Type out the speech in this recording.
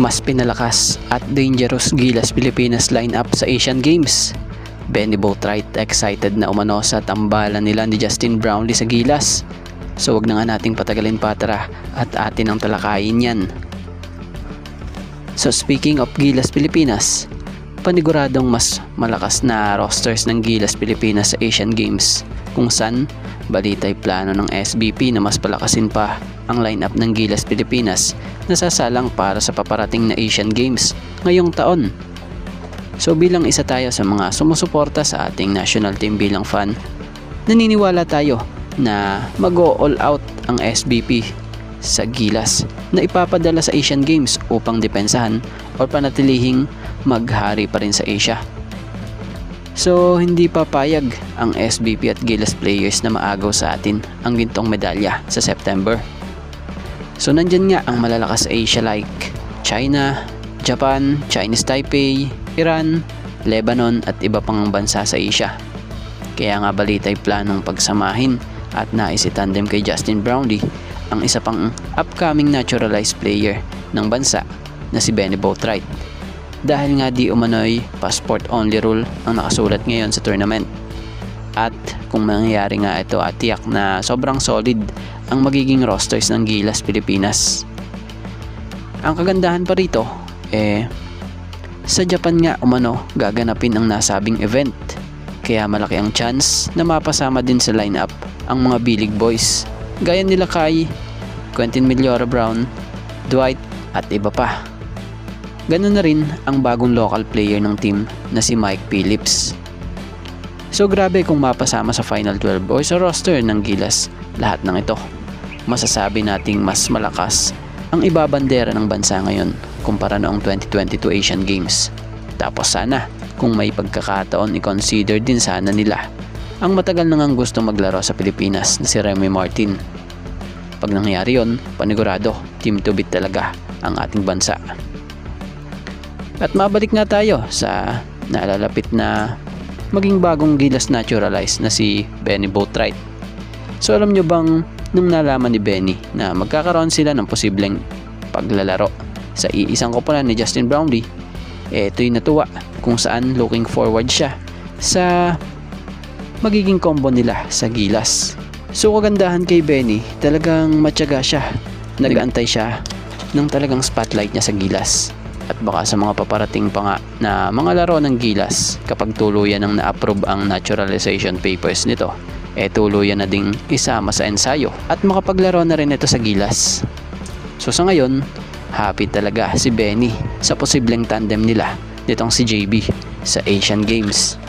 mas pinalakas at dangerous Gilas Pilipinas lineup sa Asian Games. Benny Boatwright excited na umano sa tambalan nila ni Justin Brownlee sa Gilas. So wag na nga nating patagalin pa, tara at atin ang talakayin yan. So speaking of Gilas Pilipinas, paniguradong mas malakas na rosters ng Gilas Pilipinas sa Asian Games, kung saan balita'y plano ng SBP na mas palakasin pa ang lineup ng Gilas Pilipinas na sasalang para sa paparating na Asian Games ngayong taon. So bilang isa tayo sa mga sumusuporta sa ating national team bilang fan, naniniwala tayo na mag-all out ang SBP sa Gilas na ipapadala sa Asian Games upang depensahan o panatilihing maghari pa rin sa Asia. So hindi papayag ang SBP at Gilas players na maagaw sa atin ang gintong medalya sa September. So nandyan nga ang malalakas sa Asia like China, Japan, Chinese Taipei, Iran, Lebanon at iba pang bansa sa Asia. Kaya nga balita'y planong pagsamahin at nais itandem kay Justin Brownlee ang isa pang upcoming naturalized player ng bansa na si Benny Boatwright. Dahil nga di umano'y passport only rule ang nakasulat ngayon sa tournament. At kung mangyayari nga ito at tiyak na sobrang solid ang magiging rosters ng Gilas Pilipinas. Ang kagandahan pa rito sa Japan nga umano gaganapin ang nasabing event. Kaya malaki ang chance na mapasama din sa lineup ang mga B-League boys gaya nila Kai, Quentin Millora-Brown, Dwight at iba pa. Ganun na rin ang bagong local player ng team na si Mike Phillips. So grabe kung mapasama sa Final 12 o sa roster ng Gilas lahat ng ito. Masasabi nating mas malakas ang ibabandera ng bansa ngayon kumpara noong 2022 Asian Games. Tapos sana kung may pagkakataon i-consider din sana nila ang matagal na ngang gusto maglaro sa Pilipinas na si Remy Martin. Pag nangyari yon, panigurado team to beat talaga ang ating bansa. At mabalik nga tayo sa nalalapit na maging bagong Gilas naturalized na si Benny Boatwright. So alam nyo bang nung nalaman ni Benny na magkakaroon sila ng posibleng paglalaro sa iisang koponan ni Justin Brownlee, ito'y natuwa kung saan looking forward siya sa magiging combo nila sa Gilas. So kagandahan kay Benny, talagang matyaga siya, nag-aantay siya ng talagang spotlight niya sa Gilas. At baka sa mga paparating pa nga na mga laro ng Gilas, kapag tuluyan ng na-approve ang naturalization papers nito, tuluyan na ding isama sa ensayo at makapaglaro na rin ito sa Gilas. So sa ngayon, happy talaga si Benny sa posibleng tandem nila nitong si JB sa Asian Games.